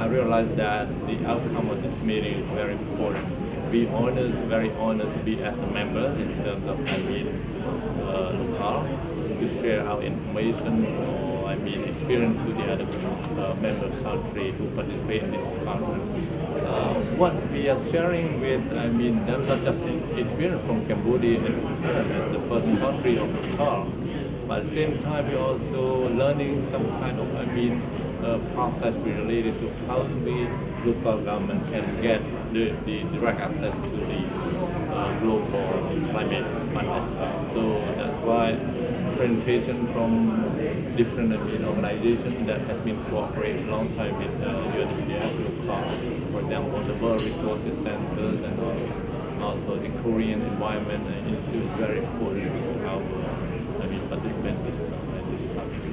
I realized that the outcome of this meeting is very important. We honored, very honored to be as a member in terms of, locals, to share our information or, experience to the other member country who participate in this conference. What we are sharing with, not just experience from Cambodia and as the first country of local, but at the same time we're also learning some kind of, process related to how the local government can get the direct access to the global climate fund as well. So that's why presentation from different organizations that have been cooperating alongside with UNCF local, for example, the World Resources Centers and also the Korean Environment Institute is very important to our participants in this country.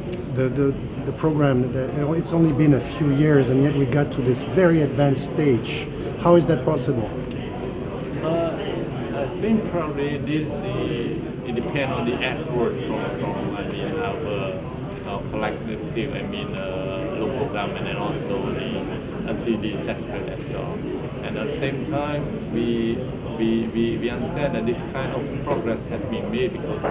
The program, it's only been a few years and yet we got to this very advanced stage. How is that possible? I think probably it depends on the effort from our collective, local government and also the MCD sector as well. And at the same time, we understand that this kind of progress has been made because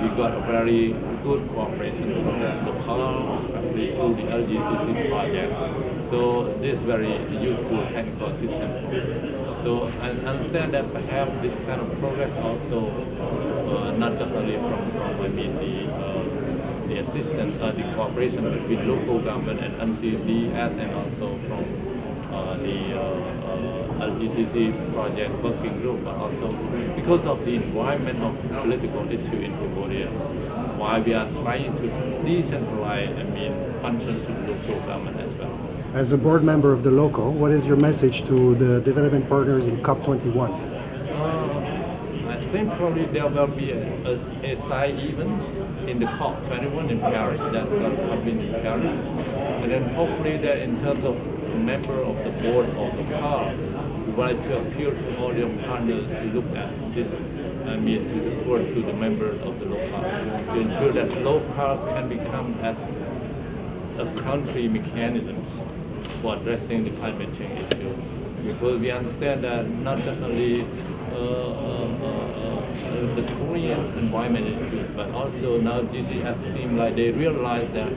we got a very good cooperation from local, especially through the LGCC project. So this very useful technical system. So I understand that perhaps this kind of progress also not just only from the assistance or the cooperation between local government and NCDS and also from the LGCC project working group, but also because of the environment of political issue in Cambodia, why we are trying to decentralize function to the local government as well. As a board member of the local, what is your message to the development partners in COP21? I think probably there will be a side event in the COP21 in Paris that will come in Paris, and then hopefully that in terms of member of the board of the car, we would like to appeal to all your partners to look at this, to support to the members of the local, to ensure that local can become as a country mechanisms for addressing the climate change issue. Because we understand that not just only the Korean Environment Institute, but also now GCS seem like they realize that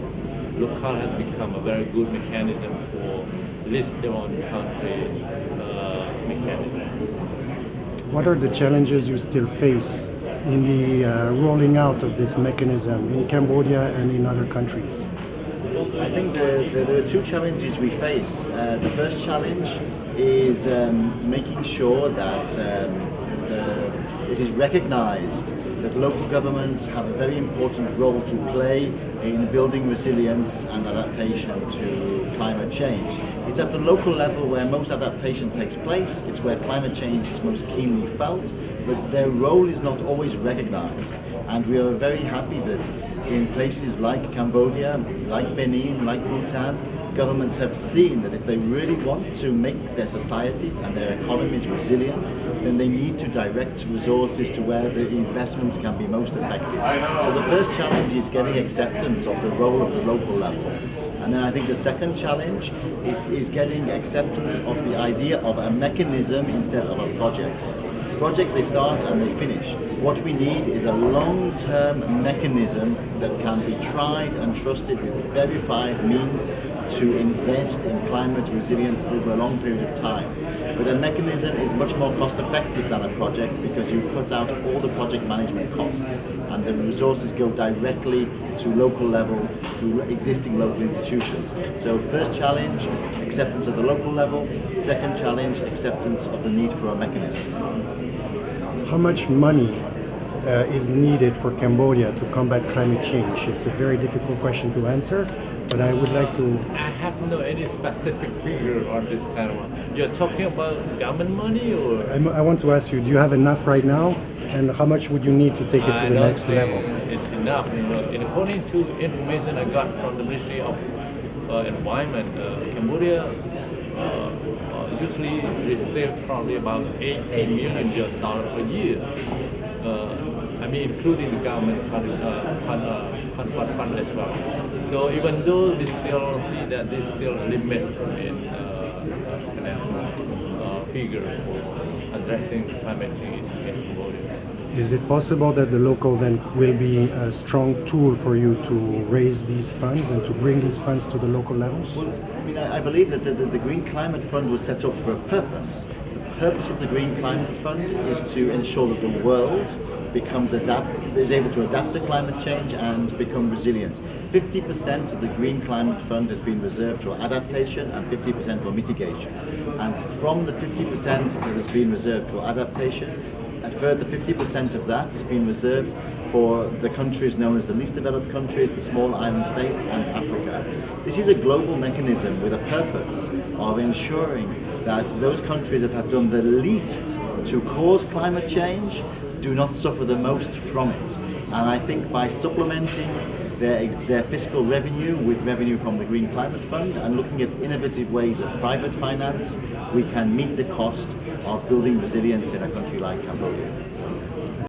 local has become a very good mechanism for list their own country mechanism. What are the challenges you still face in the rolling out of this mechanism in Cambodia and in other countries? I think there are two challenges we face. The first challenge is making sure that it is recognized that local governments have a very important role to play in building resilience and adaptation to climate change. It's at the local level where most adaptation takes place, it's where climate change is most keenly felt, but their role is not always recognized. And we are very happy that in places like Cambodia, like Benin, like Bhutan, governments have seen that if they really want to make their societies and their economies resilient, then they need to direct resources to where the investments can be most effective. So the first challenge is getting acceptance of the role of the local level. And then I think the second challenge is getting acceptance of the idea of a mechanism instead of a project. Projects, they start and they finish. What we need is a long-term mechanism that can be tried and trusted with verified means to invest in climate resilience over a long period of time. But a mechanism is much more cost-effective than a project because you cut out all the project management costs and the resources go directly to local level, to existing local institutions. So first challenge, acceptance of the local level. Second challenge, acceptance of the need for a mechanism. How much money is needed for Cambodia to combat climate change? It's a very difficult question to answer, but I would like to... I have no any specific figure on this kind of one. You're talking about government money or? I want to ask you, do you have enough right now? And how much would you need to take it to the next level? It's enough. And according to information I got from the Ministry of Environment, Cambodia usually receive probably about $18 million per year. Including the government fund as well. So even though we still see that there's still a limit in figure for addressing climate change in Cambodia. Is it possible that the local then will be a strong tool for you to raise these funds and to bring these funds to the local levels? Well, I mean, I believe that the Green Climate Fund was set up for a purpose. The purpose of the Green Climate Fund is to ensure that the world is able to adapt to climate change and become resilient. 50% of the Green Climate Fund has been reserved for adaptation and 50% for mitigation. And from the 50% that has been reserved for adaptation, a further 50% of that has been reserved for the countries known as the least developed countries, the small island states, and Africa. This is a global mechanism with a purpose of ensuring that those countries that have done the least to cause climate change do not suffer the most from it. And I think by supplementing their fiscal revenue with revenue from the Green Climate Fund and looking at innovative ways of private finance, we can meet the cost of building resilience in a country like Cambodia.